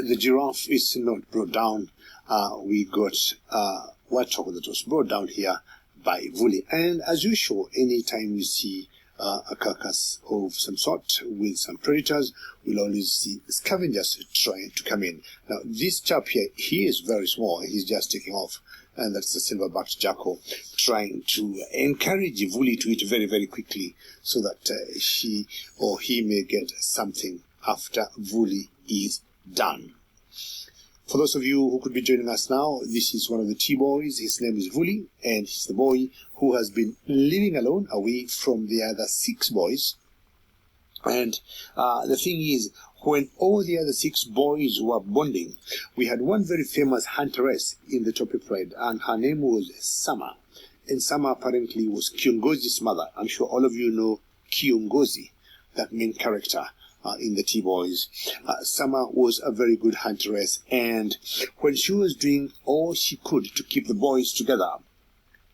the giraffe is not brought down. We got warthog that was brought down here by Vuli. And as usual, anytime you see a carcass of some sort with some predators, we'll always see scavengers trying to come in. Now, this chap here, he is very small. He's just taking off. And that's the silver-backed jackal trying to encourage Vuli to eat very, very quickly so that she or he may get something after Vuli is done. For those of you who could be joining us now, this is one of the T-boys. His name is Vuli, and he's the boy who has been living alone away from the other 6 boys. And the thing is, when all the other 6 boys were bonding, we had one very famous huntress in the Topi pride, and her name was Sama. And Sama apparently was Kiongozi's mother. I'm sure all of you know Kiongozi, that main character in the T-boys. Sama was a very good huntress, and when she was doing all she could to keep the boys together,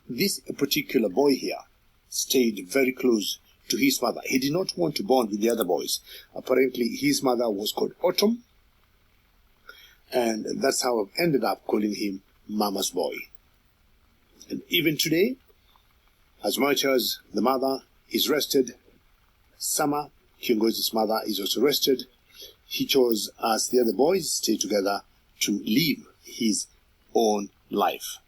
this particular boy here stayed very close to his mother. He did not want to bond with the other boys. Apparently, his mother was called Autumn, and that's how I've ended up calling him Mama's boy. And even today, as much as the mother is rested, Sama, Kiongozi's mother, is also rested, he chose, as the other boys stay together, to live his own life.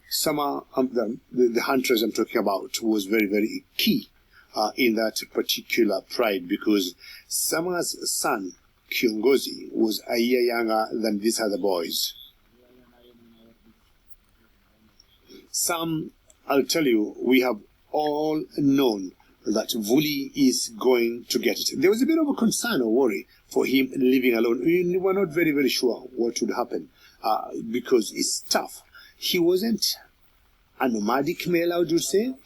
Sama, the huntress I'm talking about, was very, very key in that particular pride, because Sama's son, Kiongozi, was a year younger than these other boys. Some, I'll tell you, we have all known that Vuli is going to get it. There was a bit of a concern or worry for him living alone. We were not very, very sure what would happen because it's tough. He wasn't a nomadic male, I would say. And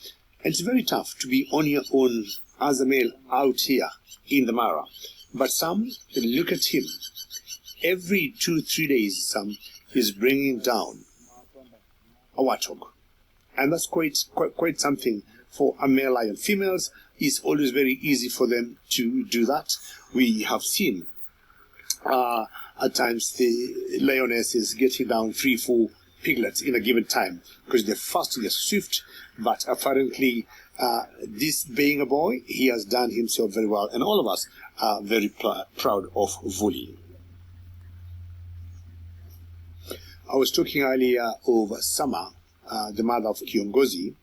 it's very tough to be on your own as a male out here in the Mara. But some, look at him. Every 2-3 days, some is bringing down a warthog. And that's quite something for a male lion. Females, it's always very easy for them to do that. We have seen at times the lionesses getting down 3-4 piglets in a given time because they're fast, they're swift. But apparently, this being a boy, he has done himself very well, and all of us are very proud of Vuli. I was talking earlier of Sama, the mother of Kiongozi,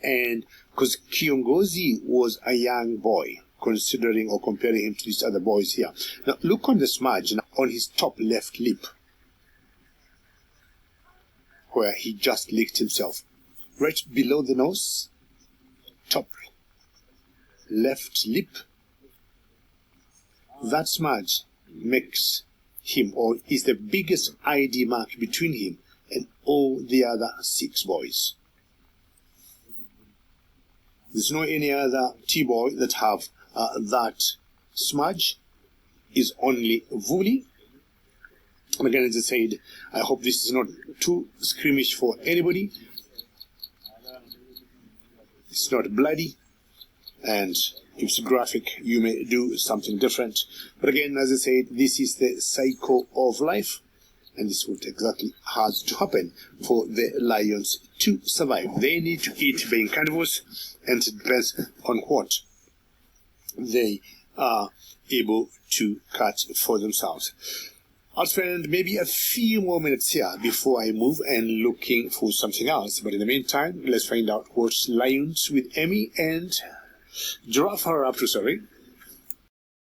and because Kiongozi was a young boy, considering or comparing him to these other boys here. Now, look on the smudge on his top left lip, where he just licked himself. Right below the nose, top left lip, that smudge makes him, or is the biggest ID mark between him and all the other 6 boys. There's no any other T-boy that have that smudge. Is only Vuli. And again, as I said, I hope this is not too squeamish for anybody. It's not bloody, and if it's graphic, you may do something different. But again, as I said, this is the cycle of life, and this is what exactly has to happen for the lions to survive. They need to eat being carnivores, and it depends on what they are able to catch for themselves. I'll spend maybe a few more minutes here before I move and looking for something else. But in the meantime, let's find out what lions with Emmy and giraffe are up to, sorry.